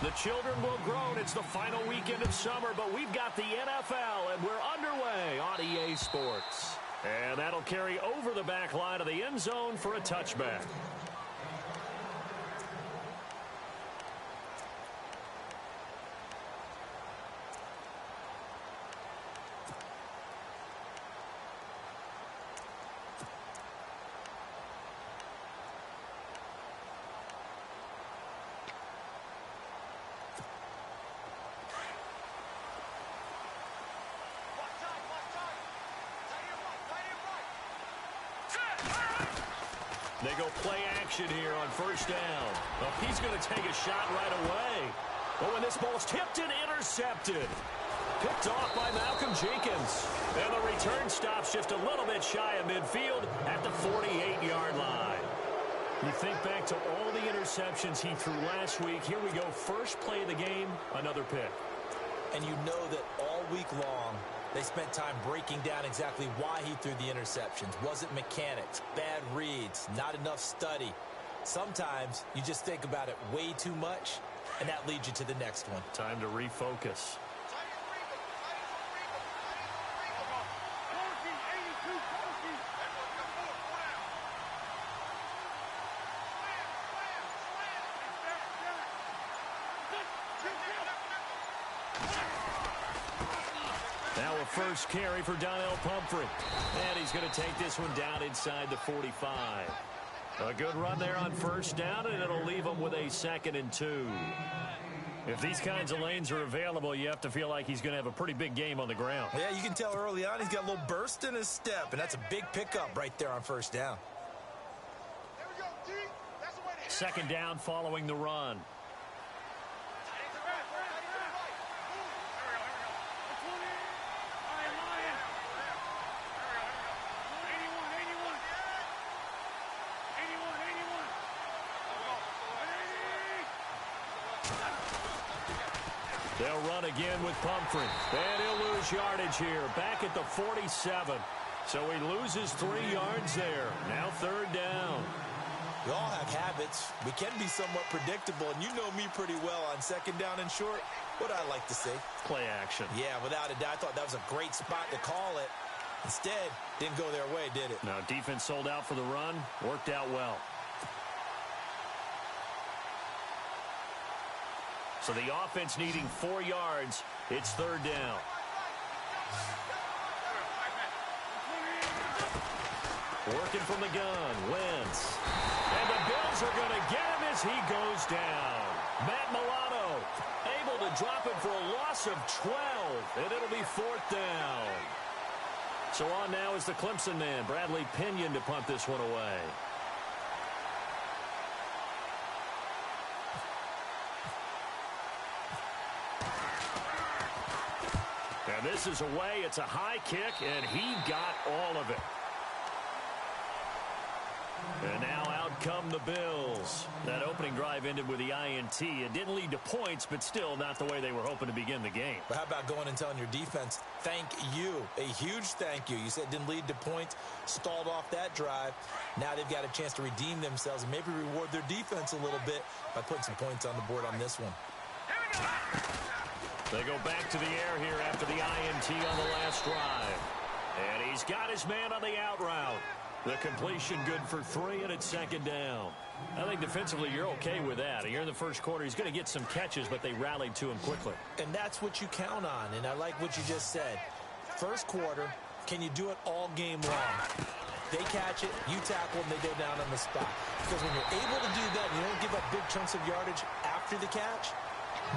The children will groan. It's the final weekend of summer, but we've got the NFL, and we're underway on EA Sports. And that'll carry over the back line of the end zone for a touchback. They go play action here on first down. Well, he's going to take a shot right away. But when this ball's tipped and intercepted. Picked off by Malcolm Jenkins. And the return stops just a little bit shy of midfield at the 48-yard line. You think back to all the interceptions he threw last week. Here we go. First play of the game, another pick. And you know that all week long, they spent time breaking down exactly why he threw the interceptions. Wasn't mechanics, bad reads, not enough study. Sometimes you just think about it way too much, and that leads you to the next one. Time to refocus. Now a first carry for Donnell Pumphrey. And he's going to take this one down inside the 45. A good run there on first down, and it'll leave him with a 2nd and 2. If these kinds of lanes are available, you have to feel like he's going to have a pretty big game on the ground. Yeah, you can tell early on he's got a little burst in his step, and that's a big pickup right there on first down. Second down following the run. They'll run again with Pumphrey. And he'll lose yardage here. Back at the 47. So he loses 3 yards there. Now third down. We all have habits. We can be somewhat predictable. And you know me pretty well on second down and short. What I like to say? Play action. Yeah, without a doubt. I thought that was a great spot to call it. Instead, didn't go their way, did it? Now, defense sold out for the run. Worked out well. So the offense needing 4 yards. It's third down. Working from the gun, Wentz. And the Bills are going to get him as he goes down. Matt Milano able to drop it for a loss of 12. And it'll be 4th down. So on now is the Clemson man, Bradley Pinion, to punt this one away. And this is away. It's a high kick, and he got all of it. And now out come the Bills. That opening drive ended with the INT. It didn't lead to points, but still not the way they were hoping to begin the game. But how about going and telling your defense, thank you, a huge thank you. You said it didn't lead to points, stalled off that drive. Now they've got a chance to redeem themselves and maybe reward their defense a little bit by putting some points on the board on this one. They go back to the air here after the INT on the last drive. And he's got his man on the out route. The completion good for 3, and it's second down. I think defensively you're okay with that. Here in the first quarter, he's going to get some catches, but they rallied to him quickly. And that's what you count on, and I like what you just said. First quarter, can you do it all game long? They catch it, you tackle them, they go down on the spot. Because when you're able to do that, you don't give up big chunks of yardage after the catch.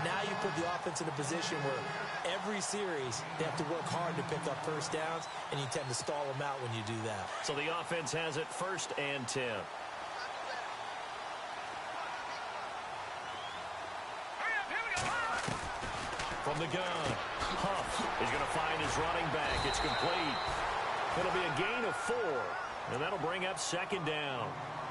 Now you put the offense in a position where every series they have to work hard to pick up first downs, and you tend to stall them out when you do that. So the offense has it 1st and 10. From the gun, Huff is going to find his running back. It's complete. It'll be a gain of 4, and that'll bring up second down.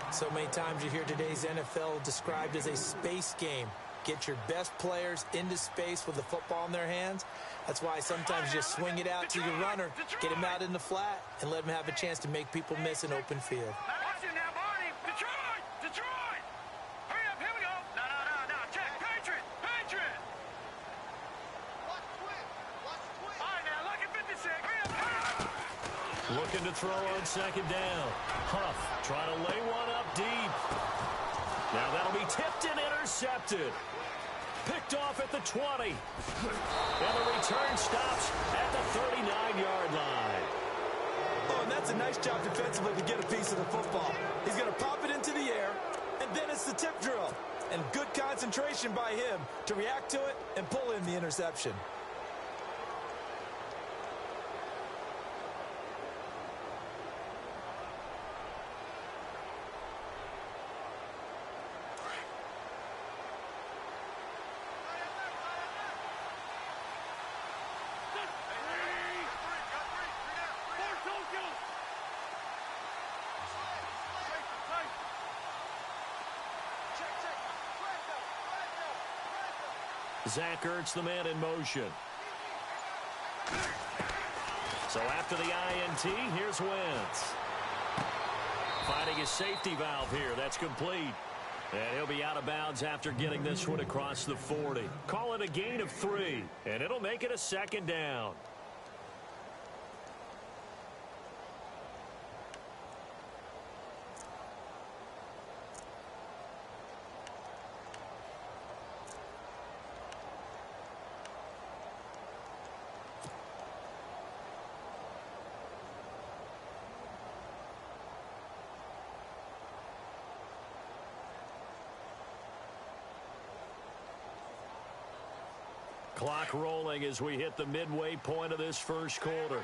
So many times you hear today's NFL described as a space game. Get your best players into space with the football in their hands. That's why sometimes you just swing it out to your runner, get him out in the flat, and let him have a chance to make people miss an open field. Watch it now, Barney. Detroit! Detroit! Hurry up, here we go. No, check. Patriots! Looking to throw on second down. Huff trying to lay one up deep. Now that'll be tipped and intercepted. Picked off at the 20. And the return stops at the 39-yard line. Oh, and that's a nice job defensively to get a piece of the football. He's going to pop it into the air, and then it's the tip drill. And good concentration by him to react to it and pull in the interception. Zach Ertz, the man in motion. So after the INT, here's Wentz. Finding his safety valve here. That's complete. And he'll be out of bounds after getting this one across the 40. Call it a gain of 3, and it'll make it a second down. Clock rolling as we hit the midway point of this first quarter.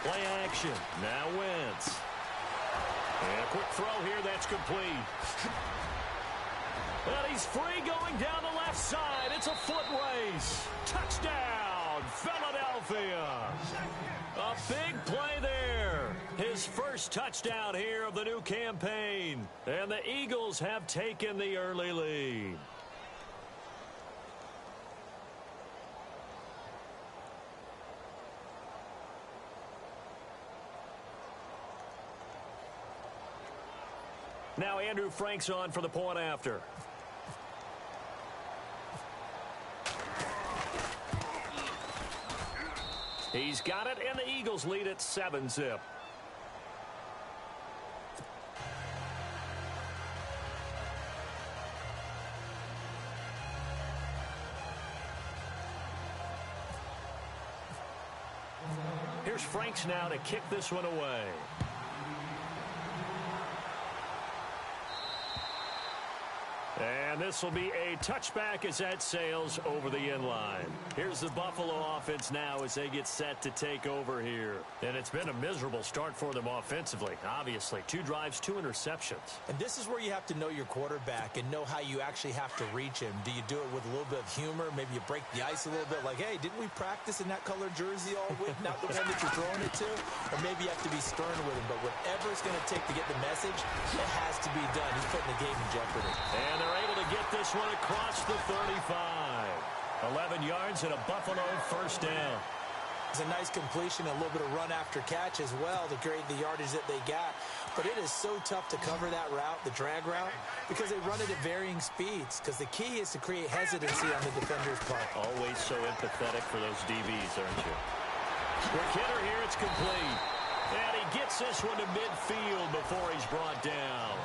Play action. Now Wentz. And a quick throw here. That's complete. And he's free going down the left side. It's a foot race. Touchdown, Philadelphia. A big play there. His first touchdown here of the new campaign. And the Eagles have taken the early lead. Now Andrew Frank's on for the point after. He's got it, and the Eagles lead at 7-zip. Here's Franks now to kick this one away. And this will be a touchback as that sails over the end line. Here's the Buffalo offense now as they get set to take over here. And it's been a miserable start for them offensively. Obviously, 2 drives, 2 interceptions. And this is where you have to know your quarterback and know how you actually have to reach him. Do you do it with a little bit of humor? Maybe you break the ice a little bit like, hey, didn't we practice in that colored jersey all week? Not the one that you're throwing it to? Or maybe you have to be stern with him. But whatever it's going to take to get the message, it has to be done. He's putting the game in jeopardy. And they're able to get this one across the 35. 11 yards and a Buffalo first down. It's a nice completion, a little bit of run after catch as well to create the yardage that they got. But it is so tough to cover that route, the drag route, because they run it at varying speeds. Because the key is to create hesitancy on the defender's part. Always so empathetic for those DBs, aren't you? Quick hitter here, it's complete. And he gets this one to midfield before he's brought down.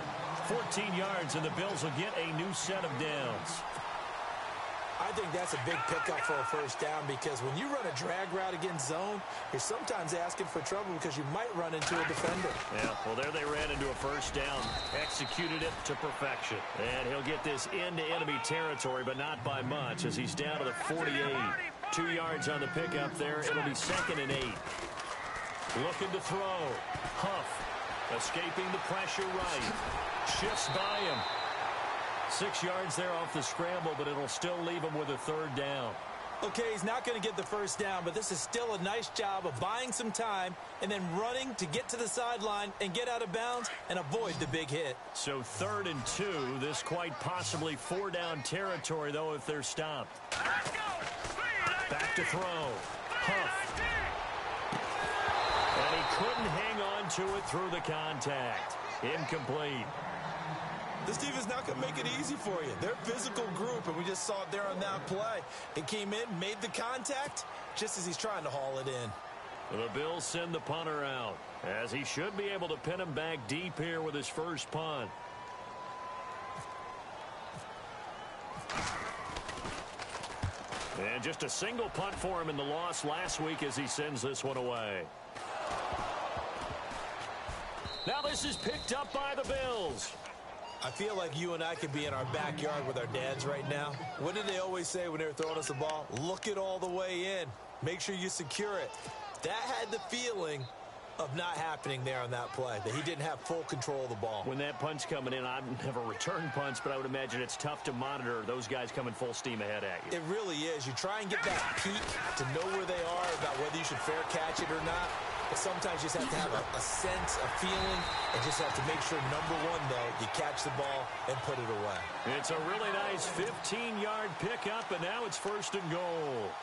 14 yards, and the Bills will get a new set of downs. I think that's a big pickup for a first down because when you run a drag route against zone, you're sometimes asking for trouble because you might run into a defender. Yeah, well, there they ran into a first down, executed it to perfection. And he'll get this into enemy territory, but not by much as he's down to the 48. 2 yards on the pickup there. It'll be 2nd and 8. Looking to throw. Huff escaping the pressure right. Shifts by him. 6 yards there off the scramble, but it'll still leave him with a 3rd down. Okay, he's not going to get the first down, but this is still a nice job of buying some time and then running to get to the sideline and get out of bounds and avoid the big hit. So 3rd and 2. This quite possibly 4-down territory, though, if they're stopped. Back to throw. Huff. And he couldn't hang on to it through the contact. Incomplete. This defense not going to make it easy for you. They're a physical group, and we just saw it there on that play. It came in, made the contact, just as he's trying to haul it in. The Bills send the punter out, as he should be able to pin him back deep here with his first punt. And just a single punt for him in the loss last week as he sends this one away. Now this is picked up by the Bills. I feel like you and I could be in our backyard with our dads right now. What did they always say when they were throwing us the ball? Look it all the way in. Make sure you secure it. That had the feeling of not happening there on that play, that he didn't have full control of the ball. When that punt's coming in, I've never returned punts, but I would imagine it's tough to monitor those guys coming full steam ahead at you. It really is. You try and get that peek to know where they are, about whether you should fair catch it or not. But sometimes you just have to have a sense, a feeling, and just have to make sure, number one, though, you catch the ball and put it away. It's a really nice 15-yard pickup, and now it's first and goal.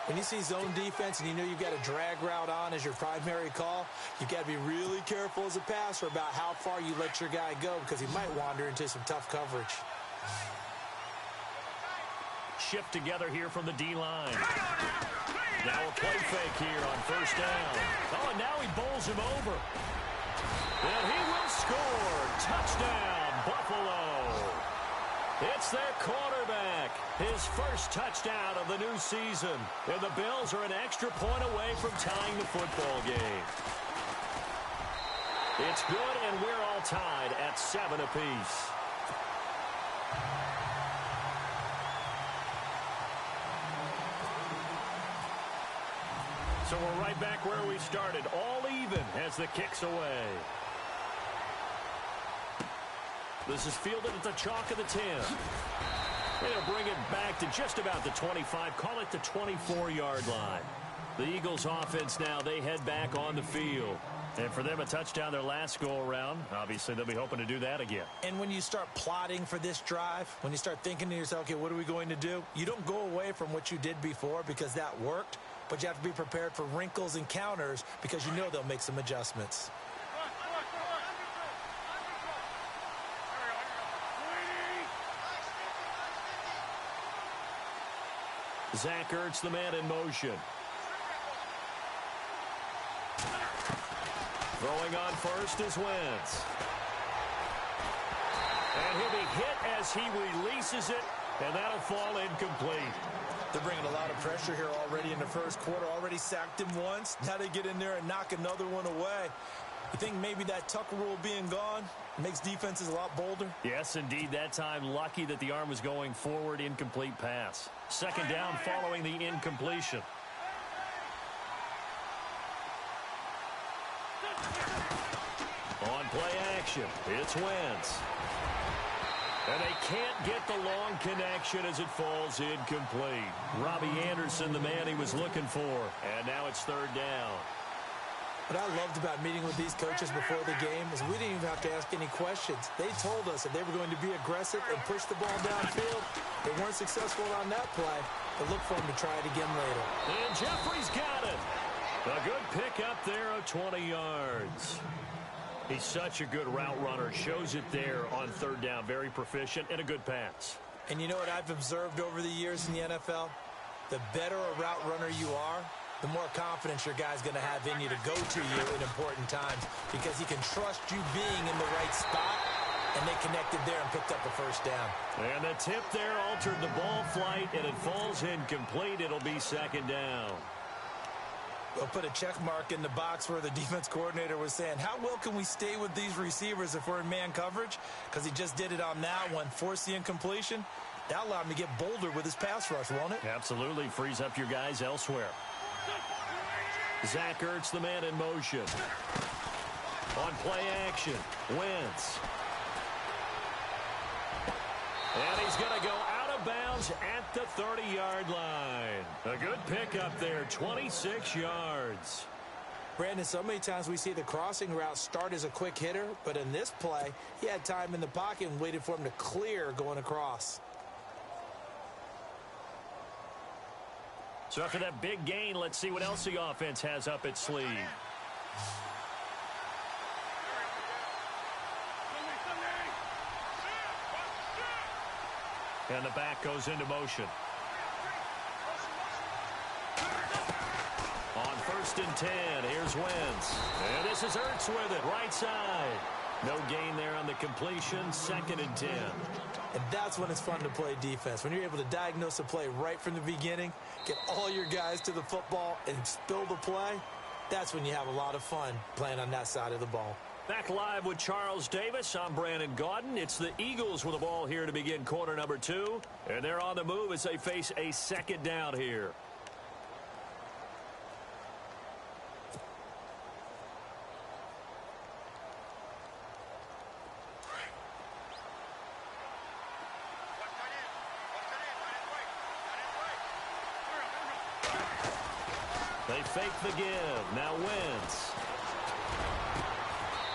When you see zone defense and you know you've got a drag route on as your primary call, you've got to be really careful as a passer about how far you let your guy go, because he might wander into some tough coverage. Shift together here from the D-line. Now a play fake here on first down. Oh, and now he bowls him over. And he will score. Touchdown, Buffalo. It's their quarterback. His first touchdown of the new season. And the Bills are an extra point away from tying the football game. It's good, and we're all tied at 7 apiece. So we're right back where we started, all even as the kick's away. This is fielded at the chalk of the 10. They'll bring it back to just about the 25, call it the 24-yard line. The Eagles offense now, they head back on the field. And for them, a touchdown their last go-around. Obviously, they'll be hoping to do that again. And when you start plotting for this drive, when you start thinking to yourself, okay, what are we going to do? You don't go away from what you did before because that worked. But you have to be prepared for wrinkles and counters because you know they'll make some adjustments. Zach Ertz, the man in motion. Throwing on first is Wentz. And he'll be hit as he releases it, and that'll fall incomplete. They're bringing a lot of pressure here already in the first quarter. Already sacked him once. Now they get in there and knock another one away. You think maybe that Tucker rule being gone makes defenses a lot bolder? Yes, indeed. That time, lucky that the arm was going forward. Incomplete pass. Second down following the incompletion. On play action, it's Wentz. And they can't get the long connection as it falls incomplete. Robbie Anderson, the man he was looking for. And now it's third down. What I loved about meeting with these coaches before the game is we didn't even have to ask any questions. They told us that they were going to be aggressive and push the ball downfield. They weren't successful on that play, but look for them to try it again later. And Jeffrey's got it. A good pick up there of 20 yards. He's such a good route runner. Shows it there on third down. Very proficient and a good pass. And you know what I've observed over the years in the NFL? The better a route runner you are, the more confidence your guy's going to have in you to go to you in important times because he can trust you being in the right spot, and they connected there and picked up a first down. And the tip there altered the ball flight, and it falls incomplete. It'll be second down. We'll put a check mark in the box where the defense coordinator was saying, how well can we stay with these receivers if we're in man coverage? Because he just did it on that one, forced the incompletion. That allowed him to get bolder with his pass rush, won't it? Absolutely. Frees up your guys elsewhere. Zach Ertz, the man in motion. On play action, Wentz. And he's going to go out of bounds at the 30-yard line. A good pickup there, 26 yards. Brandon, so many times we see the crossing route start as a quick hitter, but in this play, he had time in the pocket and waited for him to clear going across. So after that big gain, let's see what else the offense has up its sleeve. And the back goes into motion. On 1st and 10, here's Wentz. And this is Ertz with it, right side. No gain there on the completion, 2nd and 10. And that's when it's fun to play defense. When you're able to diagnose a play right from the beginning, get all your guys to the football, and spill the play, that's when you have a lot of fun playing on that side of the ball. Back live with Charles Davis. I'm Brandon Gaudin. It's the Eagles with the ball here to begin quarter number 2. And they're on the move as they face a 2nd down here. They fake the give. Now Wentz.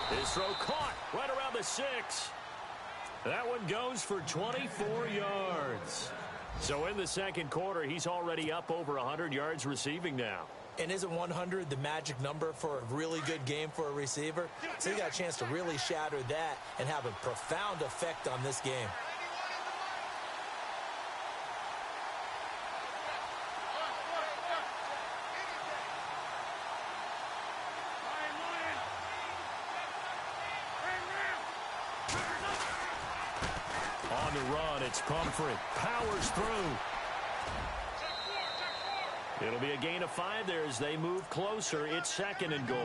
His throw caught right around the 6. That one goes for 24 yards. So in the 2nd quarter, he's already up over 100 yards receiving now. And isn't 100 the magic number for a really good game for a receiver? So he got a chance to really shatter that and have a profound effect on this game. On the run, it's Pumphrey. Powers through. It'll be a gain of 5 there as they move closer. It's 2nd and goal.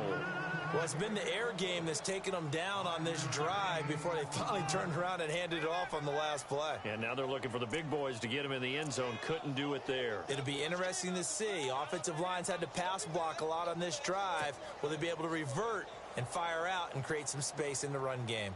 Well, it's been the air game that's taken them down on this drive before they finally turned around and handed it off on the last play. And now they're looking for the big boys to get him in the end zone. Couldn't do it there. It'll be interesting to see. Offensive lines had to pass block a lot on this drive. Will they be able to revert and fire out and create some space in the run game?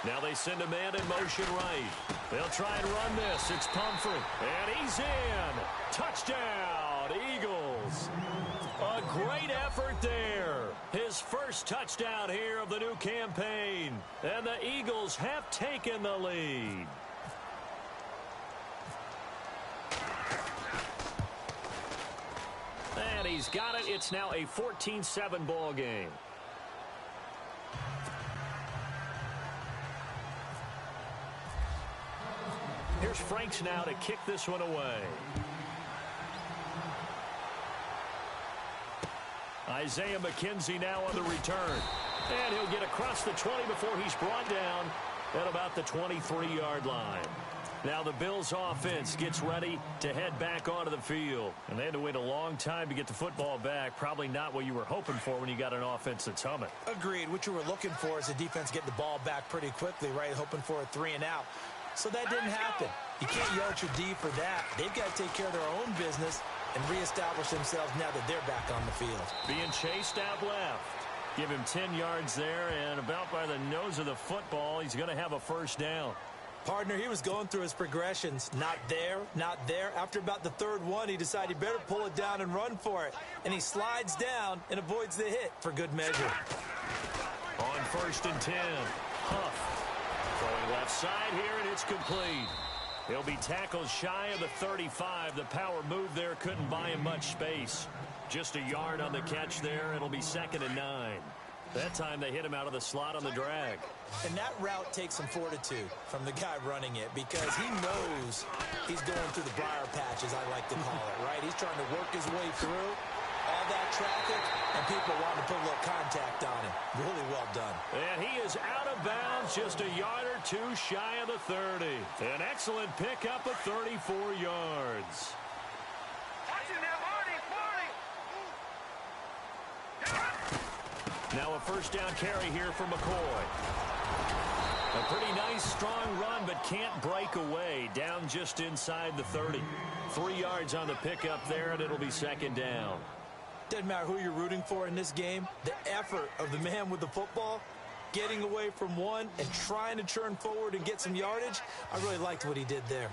Now they send a man in motion right. They'll try and run this. It's Pumphrey. And he's in. Touchdown, Eagles. A great effort there. His first touchdown here of the new campaign. And the Eagles have taken the lead. And he's got it. It's now a 14-7 ball game. Here's Franks now to kick this one away. Isaiah McKenzie now on the return. And he'll get across the 20 before he's brought down at about the 23-yard line. Now the Bills offense gets ready to head back onto the field. And they had to wait a long time to get the football back. Probably not what you were hoping for when you got an offense that's humming. Agreed. What you were looking for is the defense getting the ball back pretty quickly, right? Hoping for a 3 and out. So that didn't happen. You can't yell at your D for that. They've got to take care of their own business and reestablish themselves now that they're back on the field. Being chased out left. Give him 10 yards there, and about by the nose of the football, he's going to have a first down. Partner, he was going through his progressions. Not there, not there. After about the 3rd one, he decided he better pull it down and run for it. And he slides down and avoids the hit for good measure. On 1st and 10, Huff. Throwing left side here, and it's complete. He'll be tackled shy of the 35. The power move there couldn't buy him much space. Just a yard on the catch there. It'll be 2nd and 9. That time they hit him out of the slot on the drag. And that route takes some fortitude from the guy running it because he knows he's going through the briar patch, as I like to call it, right? He's trying to work his way through all that traffic, and people want to put a little contact on him. Really well done. And he is out of bounds, just a yard or 2 shy of the 30. An excellent pickup of 34 yards. Now a first down carry here for McCoy. A pretty nice, strong run, but can't break away. Down just inside the 30. 3 yards on the pickup there, and it'll be 2nd down. Doesn't matter who you're rooting for in this game. The effort of the man with the football, getting away from one and trying to churn forward and get some yardage, I really liked what he did there.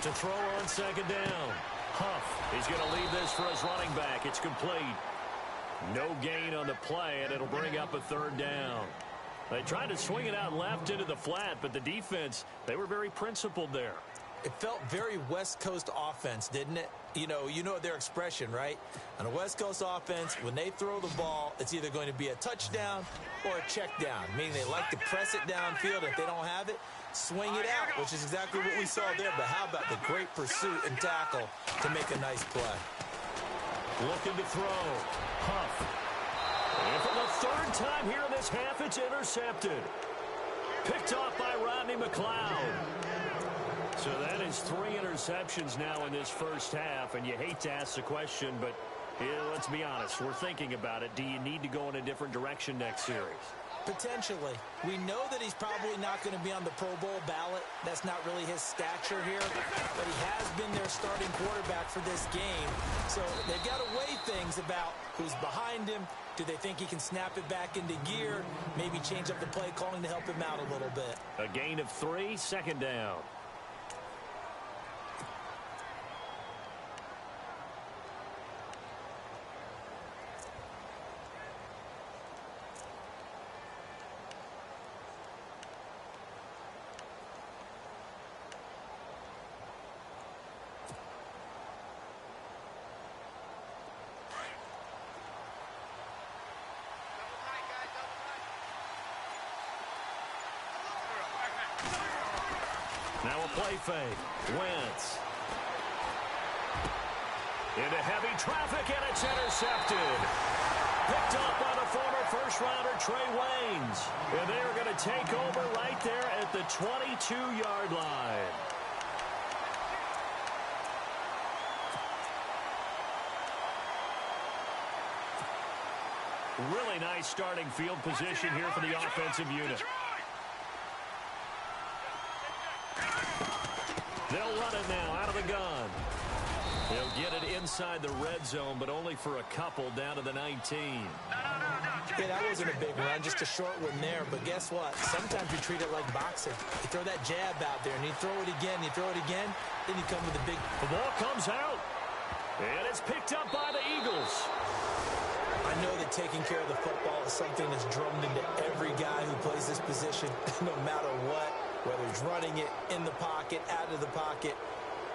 To throw on 2nd down. Huff, he's going to leave this for his running back. It's complete. No gain on the play, and it'll bring up a 3rd down. They tried to swing it out left into the flat, but the defense, they were very principled there. It felt very West Coast offense, didn't it? You know their expression, right? On a West Coast offense, when they throw the ball, it's either going to be a touchdown or a check down, meaning they like to press it downfield. If they don't have it, swing it out, which is exactly what we saw there. But how about the great pursuit and tackle to make a nice play? Looking to throw. Huff. And for the third time here in this half, it's intercepted. Picked off by Rodney McLeod. So that is 3 interceptions now in this first half, and you hate to ask the question, but let's be honest. We're thinking about it. Do you need to go in a different direction next series? Potentially. We know that he's probably not going to be on the Pro Bowl ballot. That's not really his stature here, but he has been their starting quarterback for this game. So they've got to weigh things about who's behind him. Do they think he can snap it back into gear? Maybe change up the play calling to help him out a little bit. A gain of 3, second down. Now a play fake. Wentz. Into heavy traffic, and it's intercepted. Picked off by the former first-rounder Trey Waynes. And they are going to take over right there at the 22-yard line. Really nice starting field position here for the offensive unit. They'll run it now out of the gun. They'll get it inside the red zone, but only for a couple down to the 19. Yeah, that wasn't a big run, just a short one there. But guess what? Sometimes you treat it like boxing. You throw that jab out there, and you throw it again, then you come with a big... The ball comes out, and it's picked up by the Eagles. I know that taking care of the football is something that's drummed into every guy who plays this position, no matter what. Whether he's running it in the pocket, out of the pocket.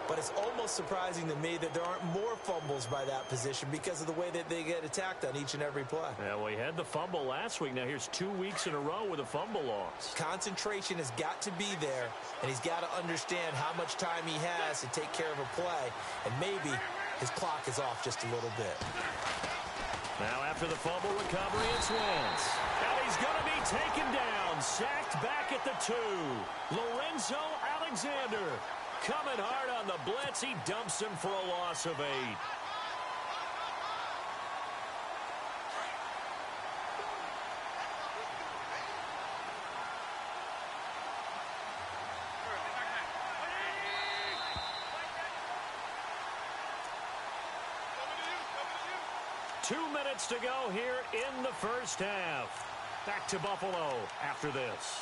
But it's almost surprising to me that there aren't more fumbles by that position because of the way that they get attacked on each and every play. Yeah, well, he had the fumble last week. Now here's 2 weeks in a row with a fumble loss. Concentration has got to be there, and he's got to understand how much time he has to take care of a play. And maybe his clock is off just a little bit. Now after the fumble recovery, it's Wentz. And he's going to be taken down, sacked back at the 2. Lorenzo Alexander coming hard on the blitz. He dumps him for a loss of 8. Two minutes to go here in the first half. Back to Buffalo after this.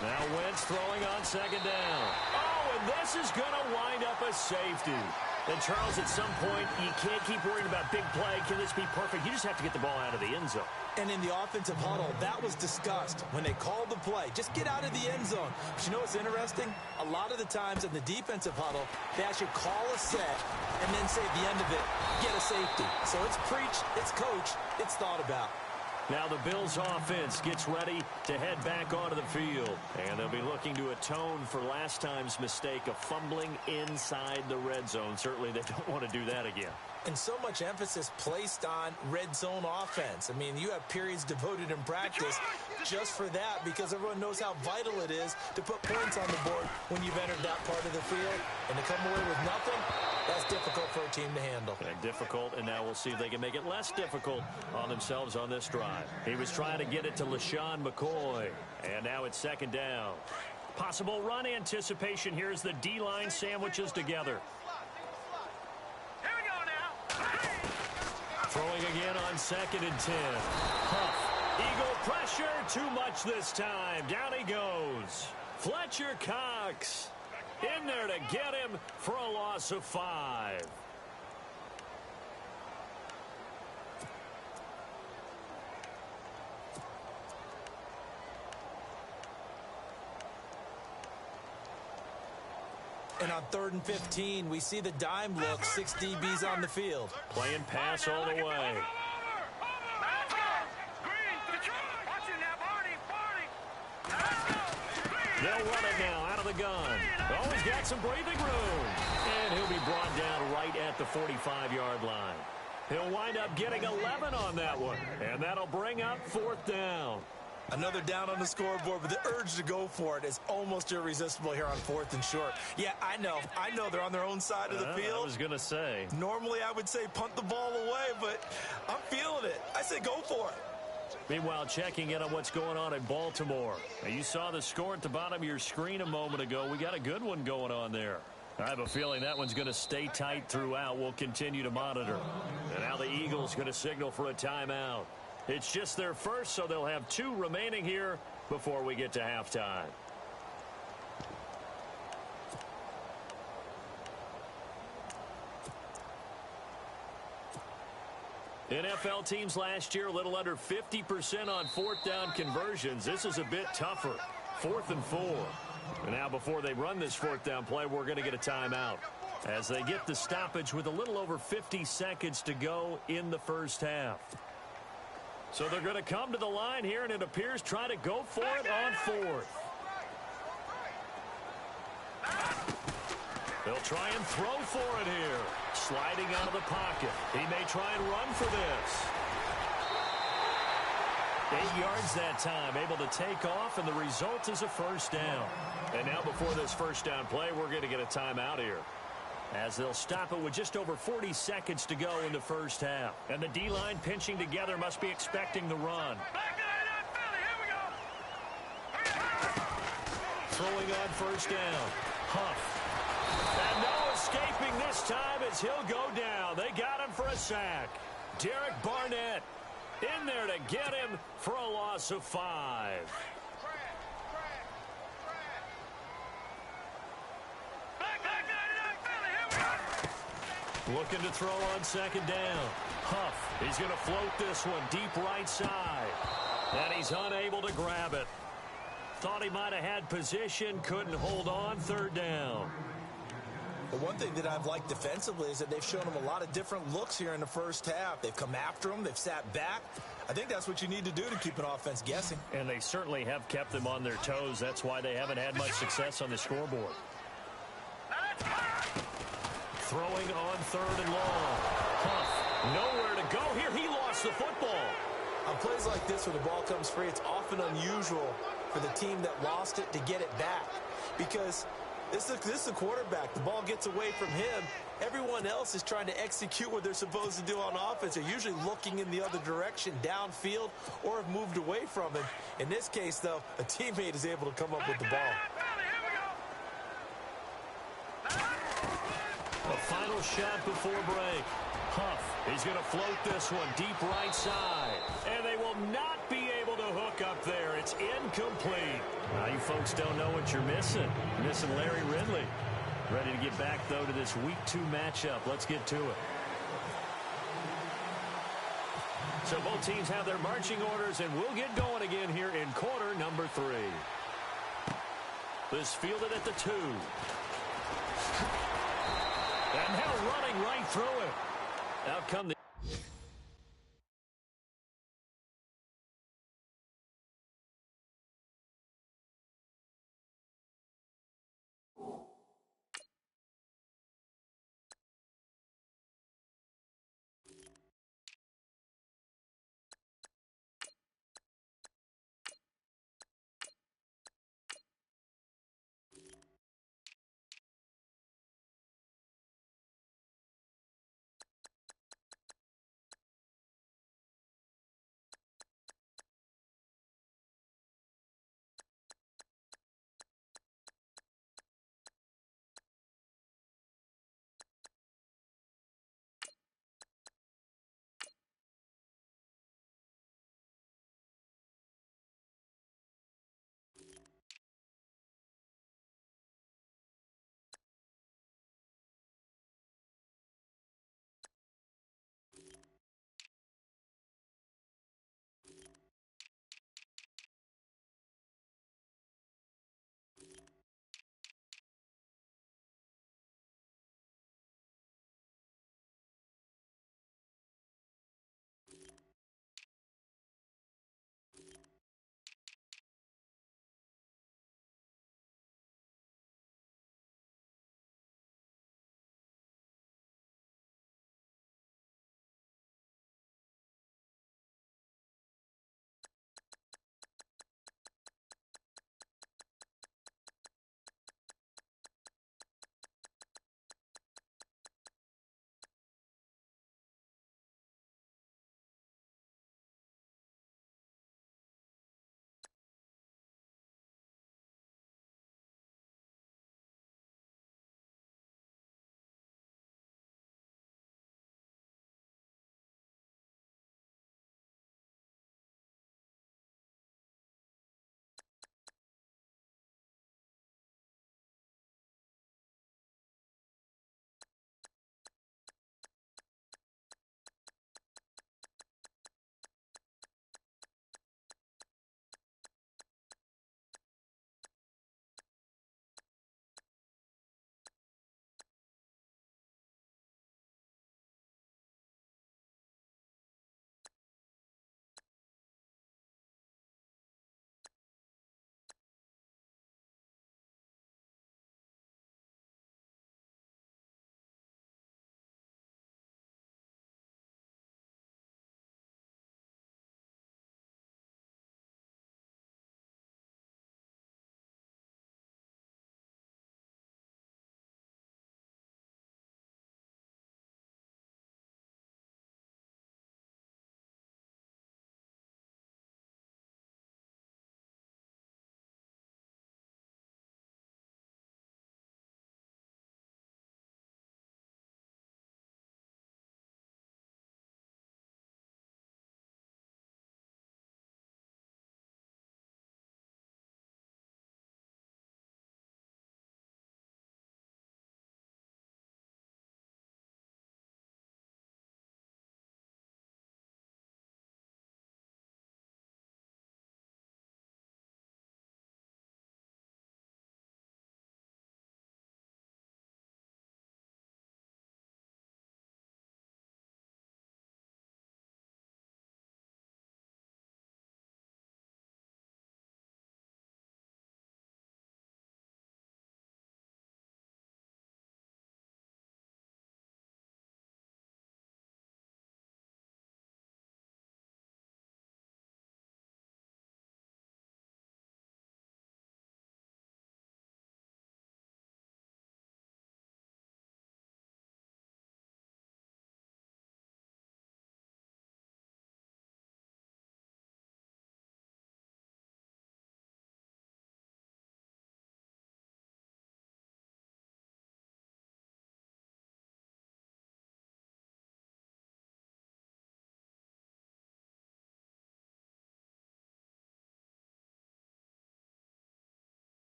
Now Wentz throwing on second down. Oh, and this is going to wind up a safety. And, Charles, at some point, you can't keep worrying about big play. Can this be perfect? You just have to get the ball out of the end zone. And in the offensive huddle, that was discussed when they called the play. Just get out of the end zone. But you know what's interesting? A lot of the times in the defensive huddle, they actually call a set and then say at the end of it, get a safety. So it's preached, it's coached, it's thought about. Now the Bills offense gets ready to head back onto the field. And they'll be looking to atone for last time's mistake of fumbling inside the red zone. Certainly they don't want to do that again. And so much emphasis placed on red zone offense. I mean, you have periods devoted in practice just for that because everyone knows how vital it is to put points on the board when you've entered that part of the field. And to come away with nothing, that's difficult for a team to handle. Difficult, and now we'll see if they can make it less difficult on themselves on this drive. He was trying to get it to LaShawn McCoy, and now it's second down. Possible run anticipation here as the D-line sandwiches together. Here we go now. Throwing again on 2nd and 10. Huff. Eagle pressure. Too much this time. Down he goes. Fletcher Cox in there to get him for a loss of 5. And on 3rd and 15, we see the dime look, 6 DBs on the field. Playing pass all the way. They'll run it now out of the gun. Oh, he's got some breathing room. And he'll be brought down right at the 45-yard line. He'll wind up getting 11 on that one. And that'll bring up 4th down. Another down on the scoreboard, but the urge to go for it is almost irresistible here on 4th and short. Yeah, I know they're on their own side of the field. I was going to say. Normally, I would say punt the ball away, but I'm feeling it. I say go for it. Meanwhile, checking in on what's going on in Baltimore. Now, you saw the score at the bottom of your screen a moment ago. We got a good one going on there. I have a feeling that one's going to stay tight throughout. We'll continue to monitor. And now the Eagles going to signal for a timeout. It's just their first, so they'll have 2 remaining here before we get to halftime. NFL teams last year a little under 50% on 4th down conversions. This is a bit tougher. 4th and 4. And now before they run this 4th down play, we're going to get a timeout as they get the stoppage with a little over 50 seconds to go in the first half. So they're going to come to the line here, and it appears try to go for it on 4th. They'll try and throw for it here. Sliding out of the pocket. He may try and run for this. 8 yards that time, able to take off, and the result is a first down. And now before this first down play, we're going to get a timeout here, as they'll stop it with just over 40 seconds to go in the first half. And the D-line pinching together must be expecting the run. Throwing on first down. Huff. And no escaping this time as he'll go down. They got him for a sack. Derek Barnett in there to get him for a loss of 5. Looking to throw on 2nd down. Huff, he's going to float this one deep right side. And he's unable to grab it. Thought he might have had position, couldn't hold on. 3rd down. The one thing that I've liked defensively is that they've shown him a lot of different looks here in the first half. They've come after him. They've sat back. I think that's what you need to do to keep an offense guessing. And they certainly have kept them on their toes. That's why they haven't had much success on the scoreboard. Throwing on 3rd and long. Huff, nowhere to go here. He lost the football. On plays like this where the ball comes free, it's often unusual for the team that lost it to get it back. Because this is the quarterback. The ball gets away from him. Everyone else is trying to execute what they're supposed to do on offense. They're usually looking in the other direction, downfield, or have moved away from him. In this case, though, a teammate is able to come up with the ball. A final shot before break. Huff, he's going to float this one deep right side. And they will not be able to hook up there. It's incomplete. Now you folks don't know what you're missing. You're missing Larry Ridley. Ready to get back, though, to this Week 2 matchup. Let's get to it. So both teams have their marching orders, and we'll get going again here in quarter number 3. This fielded at the 2. And now running right through it. Out come the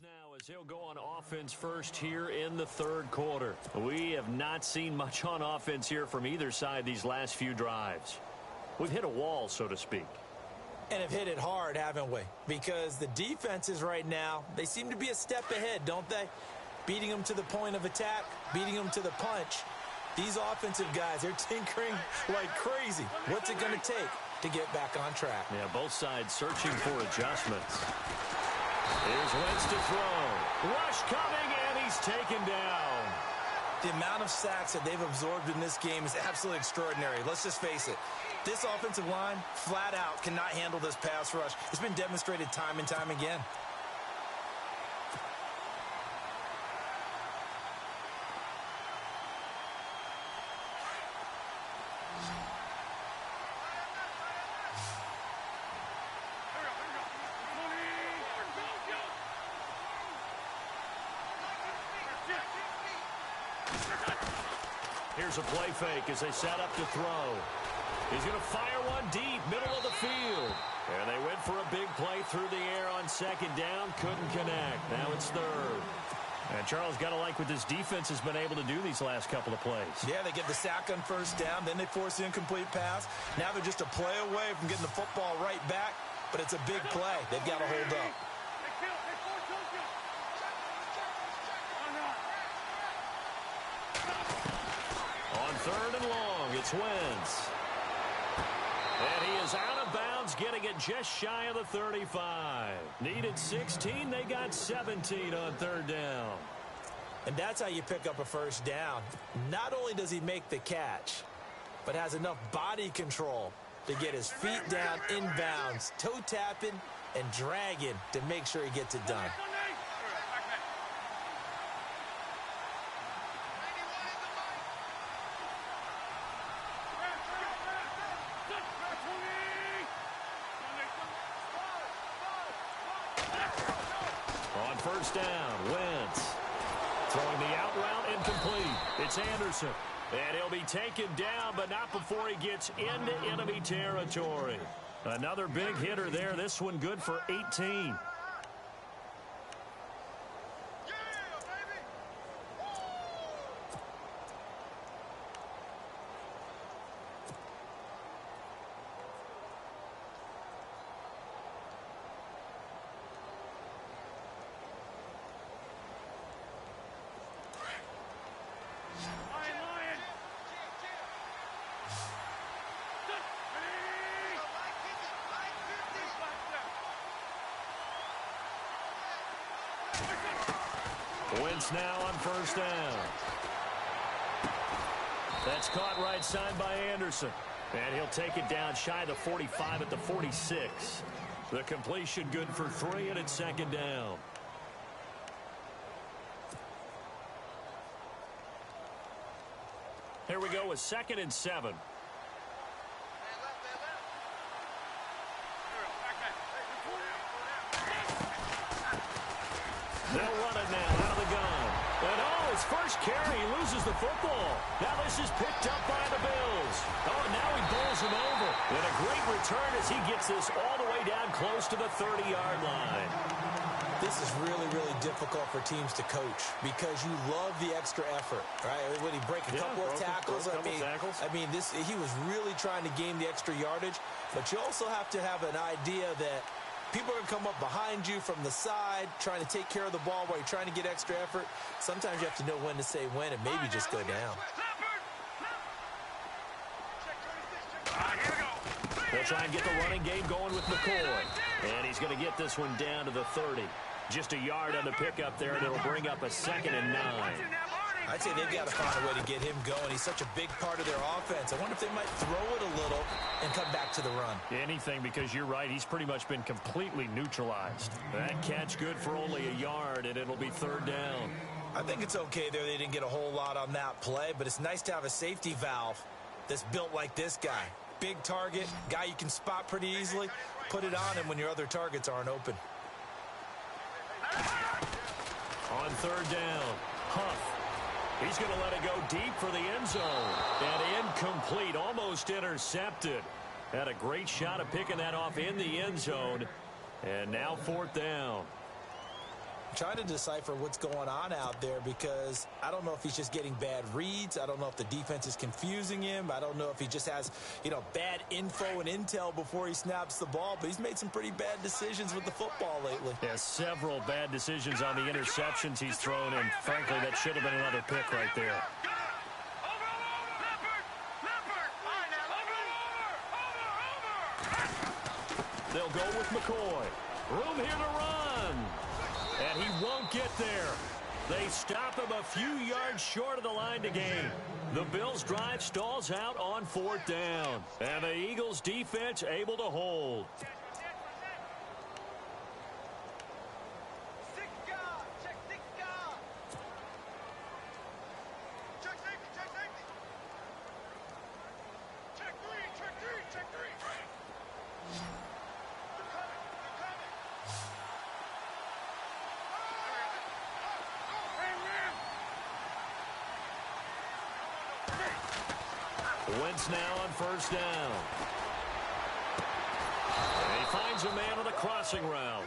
Now as he'll go on offense first here in the third quarter. We have not seen much on offense here from either side these last few drives. We've hit a wall, so to speak. And have hit it hard, haven't we? Because the defenses right now, they seem to be a step ahead, don't they? Beating them to the point of attack, beating them to the punch. These offensive guys, they're tinkering like crazy. What's it going to take to get back on track? Yeah, both sides searching for adjustments. Here's Wentz to throw. Rush coming, and he's taken down. The amount of sacks that they've absorbed in this game is absolutely extraordinary. Let's just face it. This offensive line, flat out, cannot handle this pass rush. It's been demonstrated time and time again. Here's a play fake as they set up to throw. He's going to fire one deep, middle of the field. And they went for a big play through the air on second down. Couldn't connect. Now it's third. And Charles, got to like what this defense has been able to do these last couple of plays. Yeah, they get the sack on first down. Then they force the incomplete pass. Now they're just a play away from getting the football right back. But it's a big play. They've got to hold up. On third and long, it's Wentz. And he is out of bounds, getting it just shy of the 35. Needed 16, they got 17 on third down. And that's how you pick up a first down. Not only does he make the catch, but has enough body control to get his feet down inbounds, toe tapping and dragging to make sure he gets it done. On first down, Wentz throwing the out route incomplete. It's Anderson. And he'll be taken down, but not before he gets into enemy territory. Another big hitter there. This one good for 18. Wentz now on first down. That's caught right side by Anderson. And he'll take it down shy of the 45 at the 46. The completion good for 3, and it's second down. Here we go with 2nd and 7. They'll run it now out of the gun. And his first carry, he loses the football. Now this is picked up by the Bills. Oh, now he bowls him over. And a great return as he gets this all the way down close to the 30-yard line. This is really, really difficult for teams to coach because you love the extra effort, right? When he break a couple of tackles, I mean, he was really trying to gain the extra yardage, but you also have to have an idea that people are going to come up behind you from the side, trying to take care of the ball while you're trying to get extra effort. Sometimes you have to know when to say when and maybe just go down. They'll try and get the running game going with McCoy. And he's going to get this one down to the 30. Just a yard on the pickup there, and it'll bring up a 2nd and 9. I'd say they've got to find a way to get him going. He's such a big part of their offense. I wonder if they might throw it a little and come back to the run. Anything, because you're right. He's pretty much been completely neutralized. That catch good for only a yard, and it'll be 3rd down. I think it's okay there. They didn't get a whole lot on that play, but it's nice to have a safety valve that's built like this guy. Big target, guy you can spot pretty easily. Put it on him when your other targets aren't open. On 3rd down, Huff. He's going to let it go deep for the end zone. And incomplete, almost intercepted. Had a great shot of picking that off in the end zone. And now 4th down. trying to decipher what's going on out there because I don't know if he's just getting bad reads. I don't know if the defense is confusing him. I don't know if he just has, bad info and intel before he snaps the ball. But he's made some pretty bad decisions with the football lately. Yeah, several bad decisions on the interceptions he's thrown, and frankly, that should have been another pick right there. They'll go with McCoy. Room here to run. And he won't get there. They stop him a few yards short of the line to gain. The Bills' drive stalls out on 4th down. And the Eagles' defense able to hold. Wentz now on 1st down. And he finds a man on the crossing route.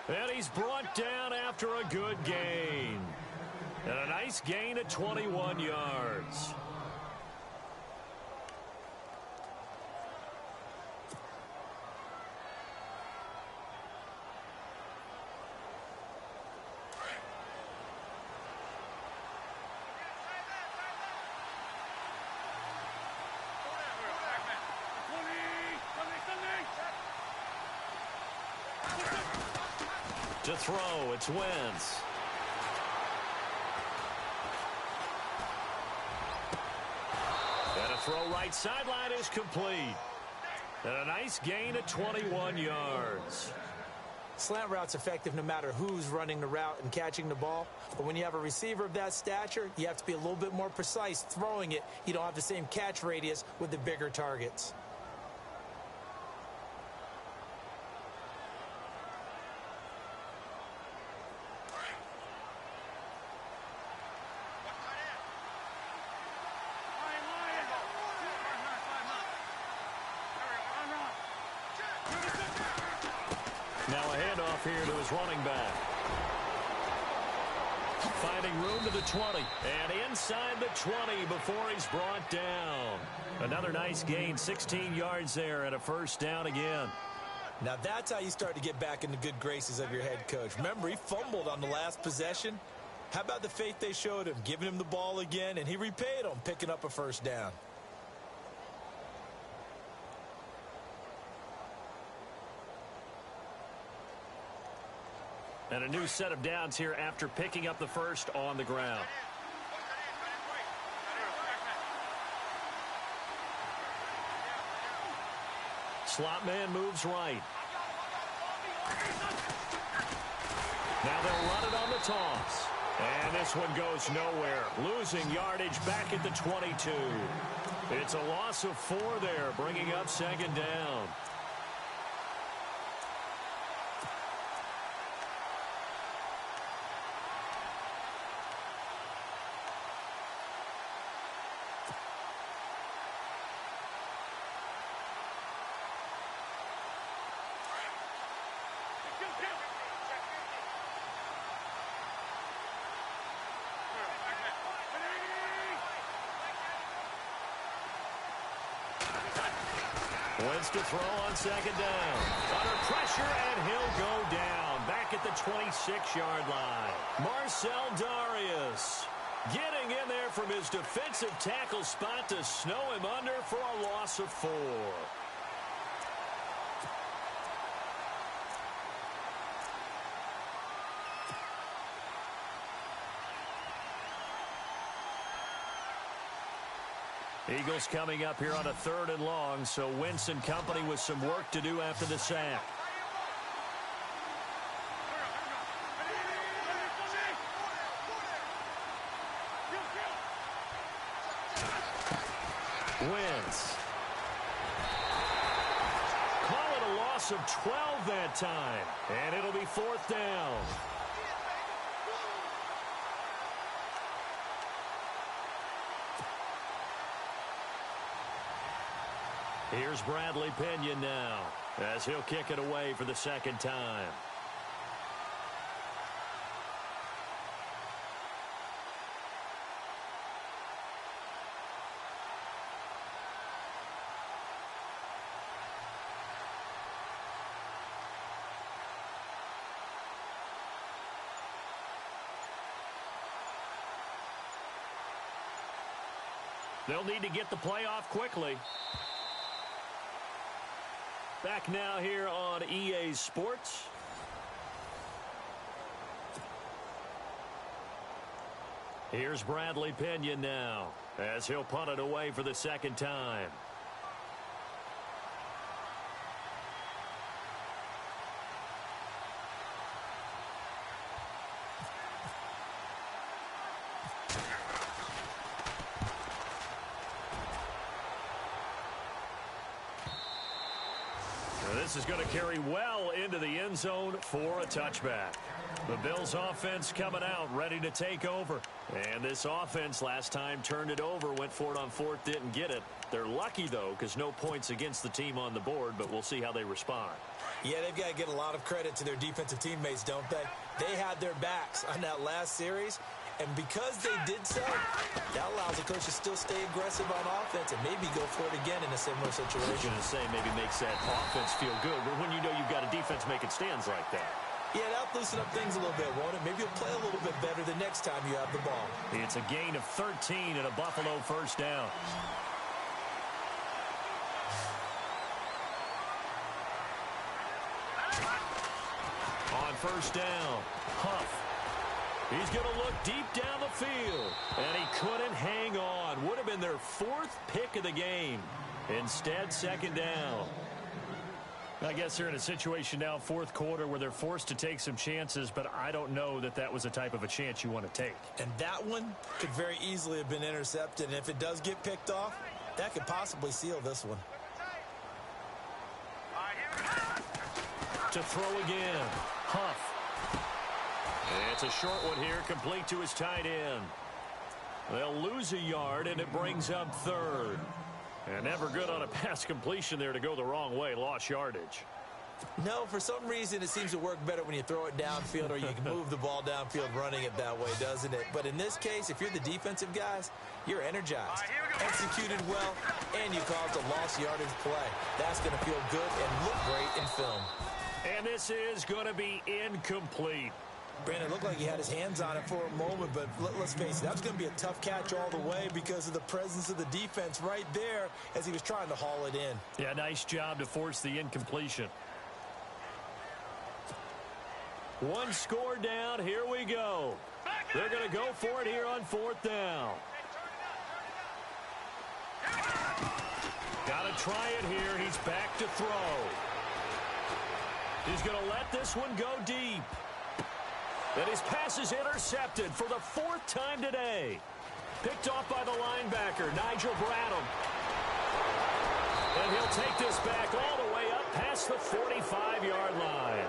And he's brought down after a good gain. And a nice gain at 21 yards. To throw, it's Wentz. And a throw right sideline is complete. And a nice gain at 21 yards. Slant route's effective no matter who's running the route and catching the ball. But when you have a receiver of that stature, you have to be a little bit more precise throwing it. You don't have the same catch radius with the bigger targets. Now a handoff here to his running back. Finding room to the 20. And inside the 20 before he's brought down. Another nice gain, 16 yards there and a 1st down again. Now that's how you start to get back in the good graces of your head coach. Remember, he fumbled on the last possession. How about the faith they showed him, giving him the ball again, and he repaid them, picking up a 1st down. And a new set of downs here after picking up the 1st on the ground. Slot man moves right. Now they'll run it on the toss. And this one goes nowhere. Losing yardage back at the 22. It's a loss of 4 there, bringing up 2nd down. Wentz to throw on 2nd down. Under pressure, and he'll go down. Back at the 26-yard line. Marcel Darius getting in there from his defensive tackle spot to snow him under for a loss of 4. Eagles coming up here on a 3rd and long, so Wentz and company with some work to do after the sack. Wentz. Call it a loss of 12 that time, and it'll be 4th down. Here's Bradley Pinion now as he'll kick it away for the 2nd time. They'll need to get the play off quickly. Back now here on EA Sports. Here's Bradley Pinion now as he'll punt it away for the second time. This is going to carry well into the end zone for a touchback. The Bills offense coming out, ready to take over. And this offense last time turned it over, went for it on fourth, didn't get it. They're lucky, though, because no points against the team on the board, but we'll see how they respond. Yeah, they've got to get a lot of credit to their defensive teammates, don't they? They had their backs on that last series, and because they did so, that allows the coach to still stay aggressive on offense and maybe go for it again in a similar situation. I was going to say maybe makes that offense feel good, but when you know you've got a defense making stands like that. Yeah, that'll loosen up things a little bit, won't it? Maybe you'll play a little bit better the next time you have the ball. It's a gain of 13 and a Buffalo first down. On first down, Huff. He's going to look deep down the field, and he couldn't hang on. Would have been their fourth pick of the game. Instead, second down. I guess they're in a situation now, fourth quarter, where they're forced to take some chances, but I don't know that that was the type of a chance you want to take. And that one could very easily have been intercepted, and if it does get picked off, that could possibly seal this one. To throw again, Huff. And it's a short one here, complete to his tight end. They'll lose a yard, and it brings up third. And never good on a pass completion there to go the wrong way. Lost yardage. No, for some reason it seems to work better when you throw it downfield or you can move the ball downfield running it that way, doesn't it? But in this case, if you're the defensive guys, you're energized, executed well, and you caused a lost yardage play. That's going to feel good and look great in film. And this is going to be incomplete. Brandon, it looked like he had his hands on it for a moment, but let's face it, that was going to be a tough catch all the way because of the presence of the defense right there as he was trying to haul it in. Yeah, nice job to force the incompletion. One score down, here we go. They're going to go for it here on fourth down. Got to try it here. He's back to throw. He's going to let this one go deep. And his pass is intercepted for the fourth time today. Picked off by the linebacker, Nigel Bradham. And he'll take this back all the way up past the 45-yard line.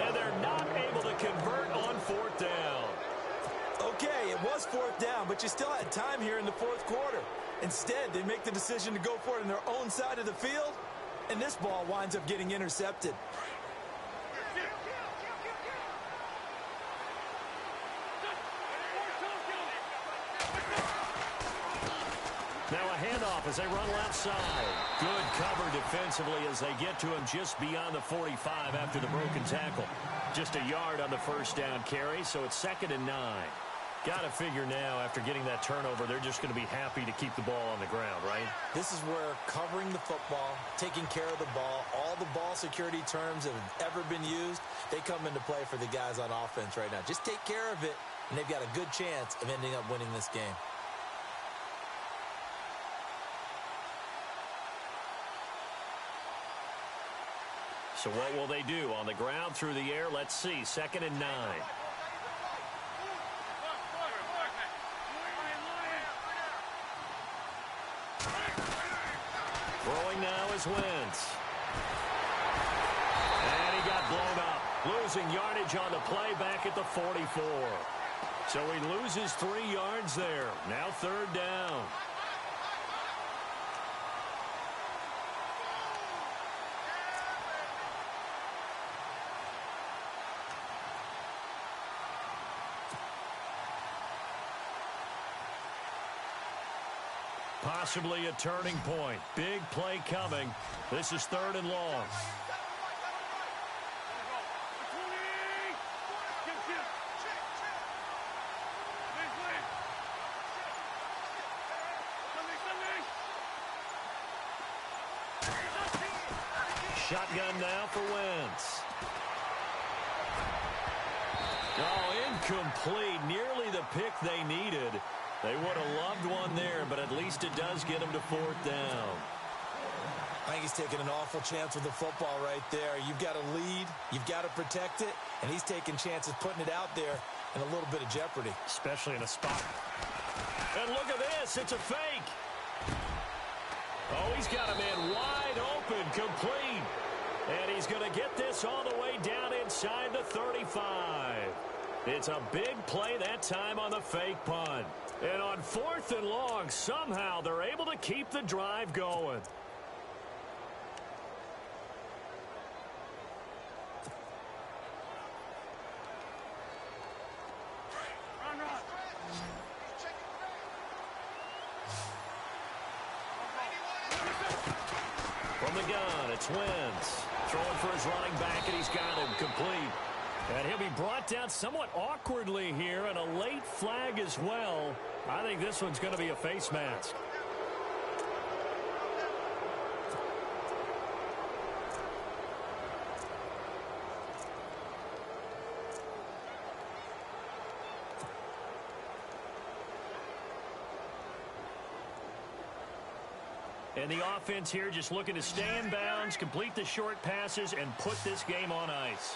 And they're not able to convert on fourth down. Okay, it was fourth down, but you still had time here in the fourth quarter. Instead, they make the decision to go for it on their own side of the field, and this ball winds up getting intercepted. Now a handoff as they run left side. Good cover defensively as they get to him just beyond the 45 after the broken tackle. Just a yard on the first down carry, so it's 2nd and 9. Got to figure now, after getting that turnover, they're just going to be happy to keep the ball on the ground, right? This is where covering the football, taking care of the ball, all the ball security terms that have ever been used, they come into play for the guys on offense right now. Just take care of it, and they've got a good chance of ending up winning this game. So what will they do? On the ground, through the air, let's see. 2nd and 9. Throwing now is Wentz. And he got blown up. Losing yardage on the play back at the 44. So he loses 3 yards there. Now 3rd down. Possibly a turning point. Big play coming. This is 3rd and long. Shotgun now for Wentz. Oh, incomplete. Nearly the pick they needed. They would have loved one there, but at least it does get them to 4th down. I think he's taking an awful chance with the football right there. You've got to lead, you've got to protect it, and he's taking chances putting it out there in a little bit of jeopardy. Especially in a spot. And look at this, it's a fake. Oh, he's got a man wide open, complete. And he's going to get this all the way down inside the 35. It's a big play that time on the fake punt. And on 4th and long, somehow they're able to keep the drive going. From the gun, it's Wentz. Throwing for his running back, and he's got him complete. And he'll be brought down somewhat awkwardly here, and a late flag as well. I think this one's going to be a face mask. And the offense here just looking to stay in bounds, complete the short passes, and put this game on ice.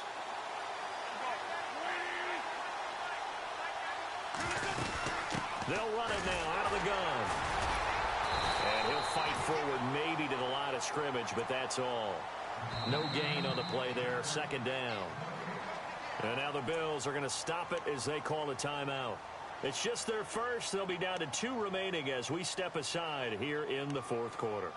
They'll run it now out of the gun. And he'll fight forward maybe to the line of scrimmage, but that's all. No gain on the play there, 2nd down. And now the Bills are going to stop it as they call a timeout. It's just their first. They'll be down to 2 remaining as we step aside here in the 4th quarter.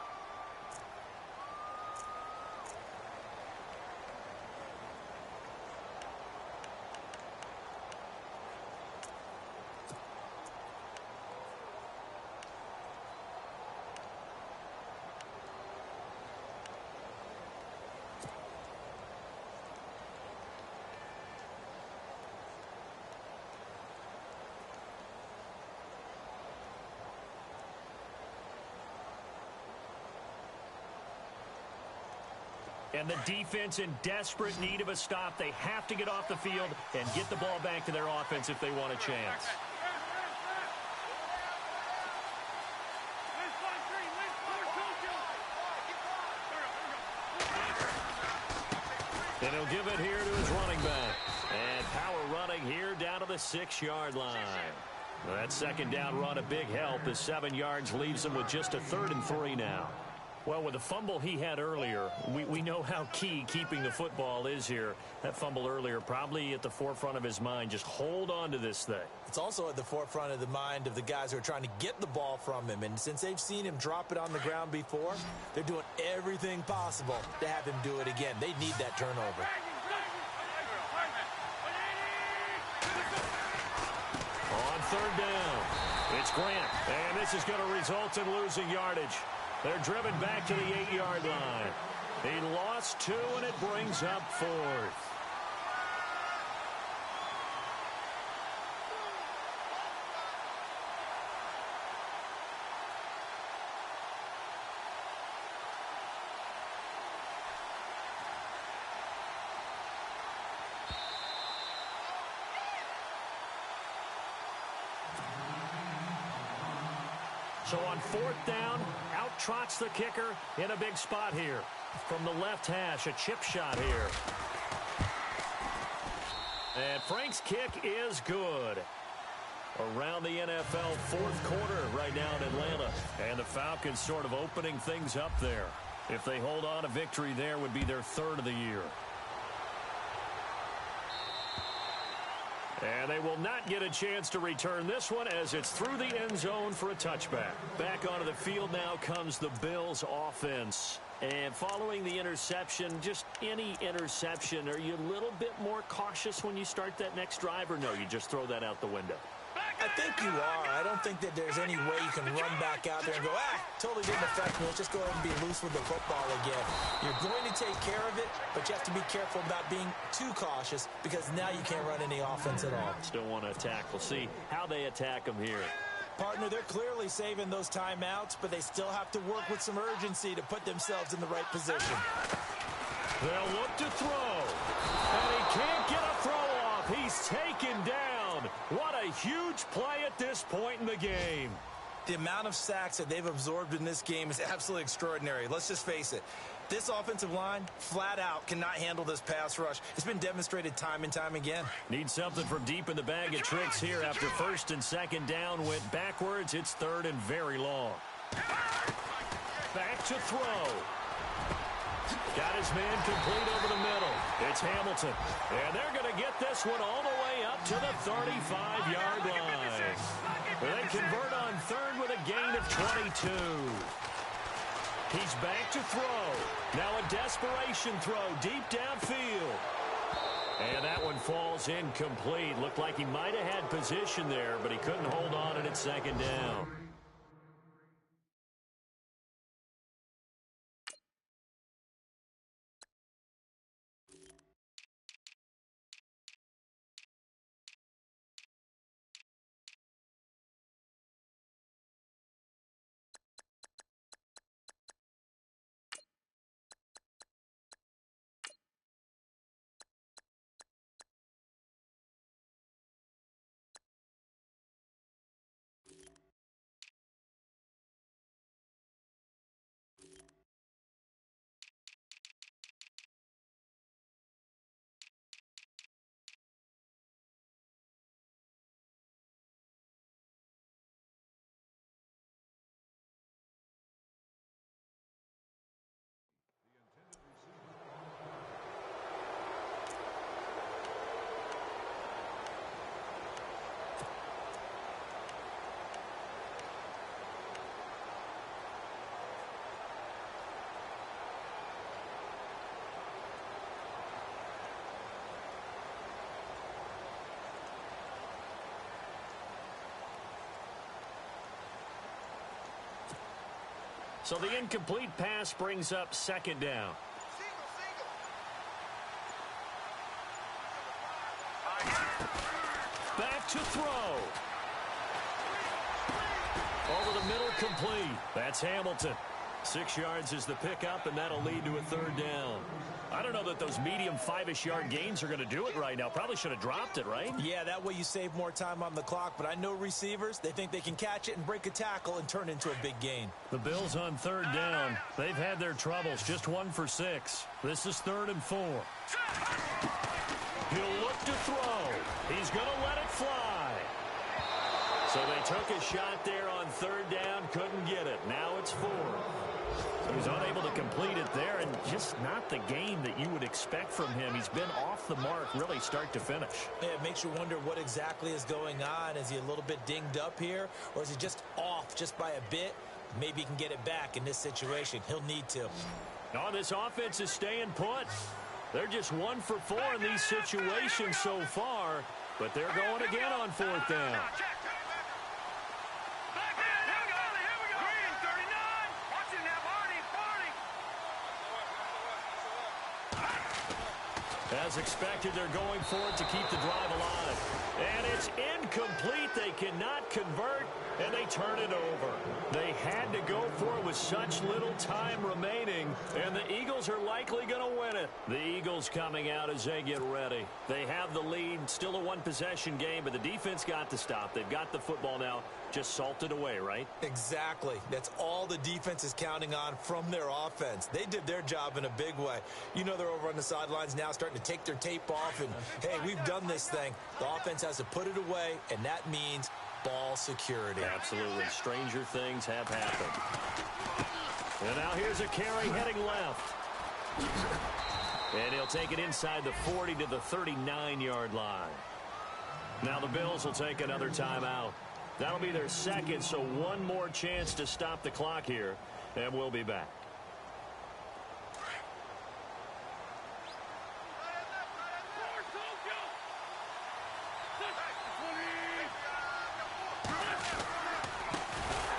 And the defense in desperate need of a stop. They have to get off the field and get the ball back to their offense if they want a chance. And he'll give it here to his running back. And power running here down to the 6-yard line. That 2nd down run, a big help as 7 yards leaves him with just a 3rd and 3 now. Well, with the fumble he had earlier, we know how key keeping the football is here. That fumble earlier probably at the forefront of his mind. Just hold on to this thing. It's also at the forefront of the mind of the guys who are trying to get the ball from him. And since they've seen him drop it on the ground before, they're doing everything possible to have him do it again. They need that turnover. On 3rd down, it's Grant. And this is going to result in losing yardage. They're driven back to the 8-yard line. He lost 2, and it brings up 4th. So on 4th down, out trots the kicker in a big spot here. From the left hash, a chip shot here. And Frank's kick is good. Around the NFL 4th quarter right now in Atlanta. And the Falcons sort of opening things up there. If they hold on, a victory there would be their 3rd of the year. And they will not get a chance to return this one as it's through the end zone for a touchback. Back onto the field now comes the Bills offense. And following the interception, just any interception, are you a little bit more cautious when you start that next drive, or no, you just throw that out the window? I think you are. I don't think that there's any way you can run back out there and go, totally didn't affect me. Let's just go ahead and be loose with the football again. You're going to take care of it, but you have to be careful about being too cautious because now you can't run any offense at all. Still want to attack. We'll see how they attack them here. Partner, they're clearly saving those timeouts, but they still have to work with some urgency to put themselves in the right position. They'll look to throw. And he can't get a throw off. He's taken down. What a huge play at this point in the game. The amount of sacks that they've absorbed in this game is absolutely extraordinary. Let's just face it. This offensive line, flat out, cannot handle this pass rush. It's been demonstrated time and time again. Need something from deep in the bag of tricks here after first and second down went backwards. It's third and very long. Back to throw. Got his man complete over the middle. It's Hamilton. And they're going to get this one all the way up to the 35-yard line. They convert on third with a gain of 22. He's back to throw. Now a desperation throw deep downfield. And that one falls incomplete. Looked like he might have had position there, but he couldn't hold on at second down. So the incomplete pass brings up second down. Back to throw. Over the middle, complete. That's Hamilton. 6 yards is the pickup, and that'll lead to a third down. I don't know that those medium 5-ish yard gains are going to do it right now. Probably should have dropped it, right? Yeah, that way you save more time on the clock. But I know receivers, they think they can catch it and break a tackle and turn into a big gain. The Bills on third down. They've had their troubles. Just 1 for 6. This is 3rd and 4. He'll look to throw. He's going to let it fly. So they took a shot there on third down. Couldn't get it. Now it's 4. He was unable to complete it there, and just not the game that you would expect from him. He's been off the mark really start to finish. Yeah, it makes you wonder what exactly is going on. Is he a little bit dinged up here, or is he just off just by a bit? Maybe he can get it back in this situation. He'll need to. No, this offense is staying put. They're just 1 for 4 in these situations so far, but they're going again on 4th down. As expected, they're going for it to keep the drive alive. And it's incomplete. They cannot convert, and they turn it over. They had to go for it with such little time remaining, and the Eagles are likely going to win it. The Eagles coming out as they get ready. They have the lead, still a 1-possession game, but the defense got to stop. They've got the football now, just salted away, right? Exactly. That's all the defense is counting on from their offense. They did their job in a big way. You know they're over on the sidelines now starting to take their tape off, and, hey, we've done this thing. The offense has to put it away, and that means ball security. Absolutely. Stranger things have happened. And now here's a carry heading left. And he'll take it inside the 40 to the 39-yard line. Now the Bills will take another timeout. That'll be their second, so 1 more chance to stop the clock here, and we'll be back.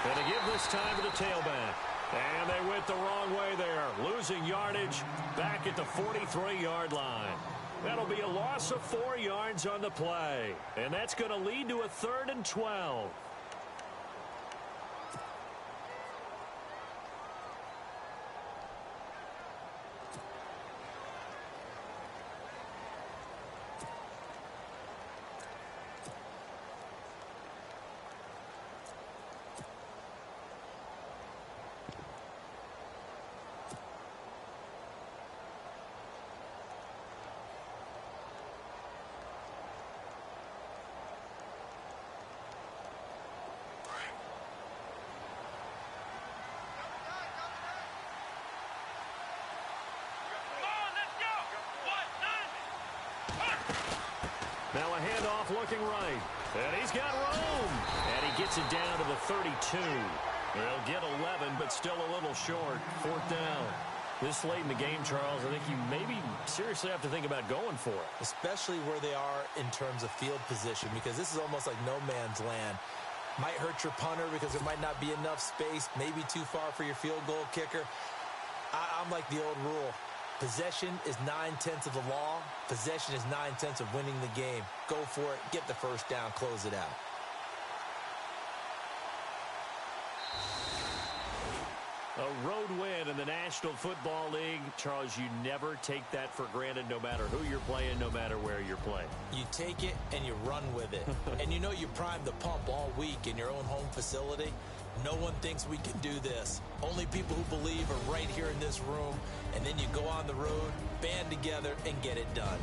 And to give this time to the tailback. And they went the wrong way there, losing yardage back at the 43-yard line. That'll be a loss of 4 yards on the play. And that's going to lead to a 3rd and 12. Now a handoff looking right. And he's got room. And he gets it down to the 32. They'll get 11, but still a little short. 4th down. This late in the game, Charles, I think you maybe seriously have to think about going for it. Especially where they are in terms of field position, because this is almost like no man's land. Might hurt your punter because there might not be enough space, maybe too far for your field goal kicker. I'm like the old rule. Possession is 9/10 of the law. Possession is 9/10 of winning the game. Go for it. Get the first down. Close it out. A road win in the National Football League. Charles, you never take that for granted no matter who you're playing, no matter where you're playing. You take it and you run with it. And you know you primed the pump all week in your own home facility. No one thinks we can do this. Only people who believe are right here in this room. And then you go on the road, band together, and get it done.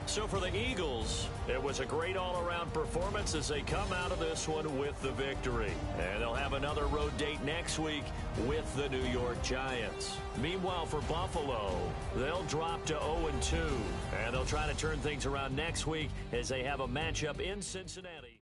So for the Eagles, it was a great all-around performance as they come out of this one with the victory. And they'll have another road date next week with the New York Giants. Meanwhile, for Buffalo, they'll drop to 0-2. And they'll try to turn things around next week as they have a matchup in Cincinnati.